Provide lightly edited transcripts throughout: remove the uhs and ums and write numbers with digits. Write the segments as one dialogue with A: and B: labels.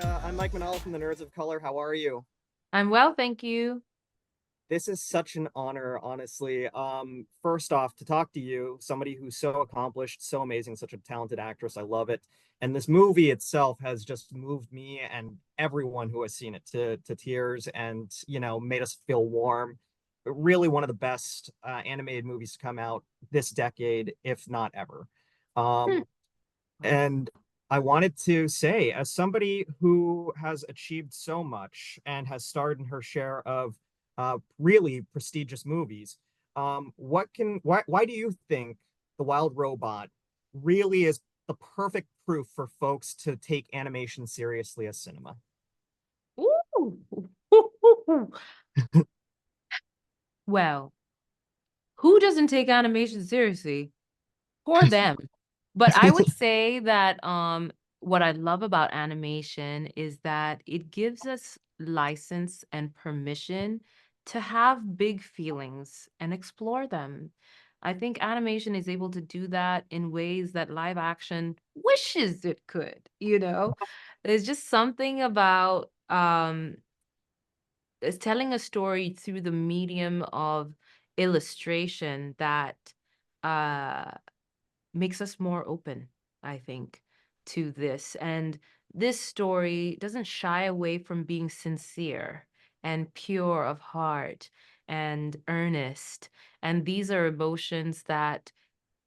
A: I'm Mike Manala from the Nerds of Color. How are you?
B: I'm well, thank you.
A: This is such an honor, honestly. First off, to talk to you, somebody who's so accomplished, so amazing, such a talented actress. I love it. And this movie itself has just moved me and everyone who has seen it to tears and, made us feel warm. Really one of the best animated movies to come out this decade, if not ever.
B: Hmm.
A: Um, And I wanted to say, as somebody who has achieved so much and has starred in her share of really prestigious movies, why do you think The Wild Robot really is the perfect proof for folks to take animation seriously as cinema?
B: Ooh. Well, who doesn't take animation seriously? For them. But I would say that what I love about animation is that it gives us license and permission to have big feelings and explore them. I think animation is able to do that in ways that live action wishes it could, you know? There's just something about is telling a story through the medium of illustration that uh makes us more open, I think, to this. And this story doesn't shy away from being sincere and pure of heart and earnest. And these are emotions that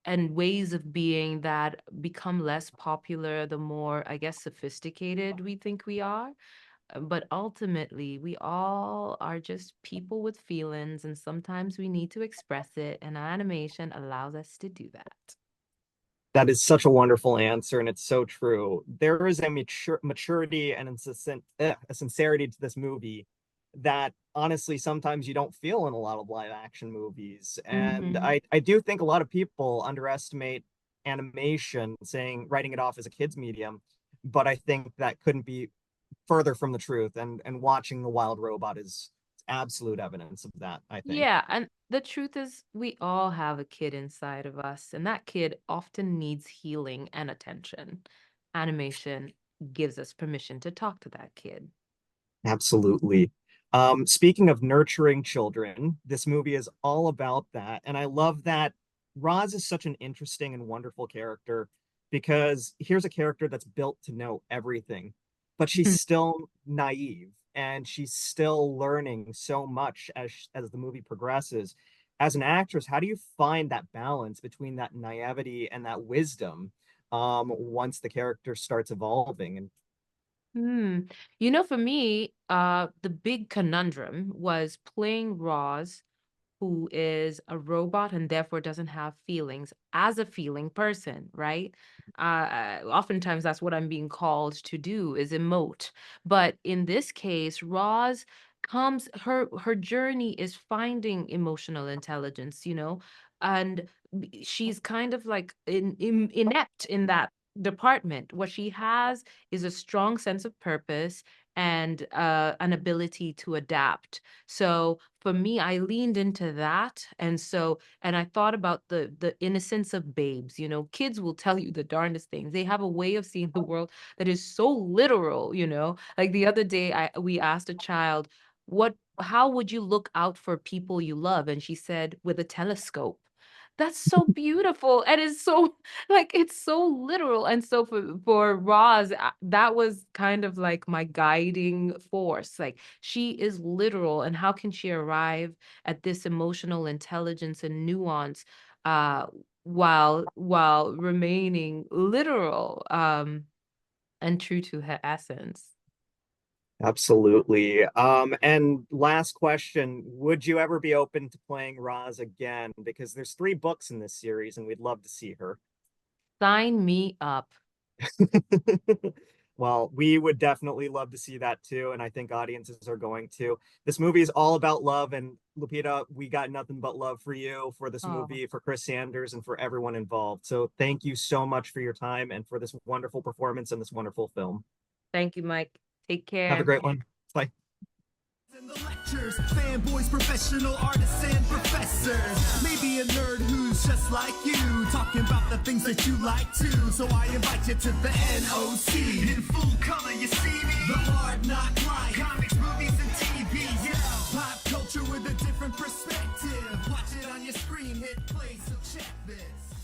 B: and ways of being that become less popular the more, I guess, sophisticated we think we are. But ultimately, we all are just people with feelings, and sometimes we need to express it, and animation allows us to do that.
A: That is such a wonderful answer, and it's so true. There is a maturity and a sincerity to this movie that honestly sometimes you don't feel in a lot of live action movies. And
B: Mhm.
A: I do think a lot of people underestimate animation, writing it off as a kid's medium, but I think that couldn't be further from the truth. And watching The Wild Robot is absolute evidence of that, I think.
B: Yeah, and the truth is, we all have a kid inside of us, and that kid often needs healing and attention. Animation gives us permission to talk to that kid.
A: Absolutely. Speaking of nurturing children, this movie is all about that. And I love that Roz is such an interesting and wonderful character because here's a character that's built to know everything, but she's still naive and she's still learning so much as the movie progresses. As an actress, how do you find that balance between that naivety and that wisdom once the character starts evolving? And
B: Hmm. For me, the big conundrum was playing Roz, who is a robot and therefore doesn't have feelings, as a feeling person, right? Oftentimes that's what I'm being called to do is emote. But in this case, Roz comes her journey is finding emotional intelligence, and she's kind of like inept in that department. What she has is a strong sense of purpose and an ability to adapt. So for me, I leaned into that. And I thought about the innocence of babes. Kids will tell you the darndest things. They have a way of seeing the world that is so literal. Like the other day, we asked a child, how would you look out for people you love? And she said, with a telescope. That's so beautiful. And it's so like it's so literal. And so for Roz, that was kind of like my guiding force. Like she is literal, and how can she arrive at this emotional intelligence and nuance uh while remaining literal and true to her essence?
A: absolutely. And last question, would you ever be open to playing Roz again? Because there's three books in this series, and we'd love to see her.
B: Sign me up.
A: Well, we would definitely love to see that too, and I think audiences are going to. This movie is all about love, and Lupita, we got nothing but love for you, for this
B: Oh,
A: movie, for Chris Sanders, and for everyone involved. So thank you so much for your time and for this wonderful performance and this wonderful film.
B: thank you, Mike. Take
A: Have a
B: care.
A: great one. Bye.
C: In the lectures, fanboys, professional artists, and professors. Maybe a nerd who's just like you, talking about the things that you like too. So I invite you to the NOC. In full color, you see me. hit play, so check this.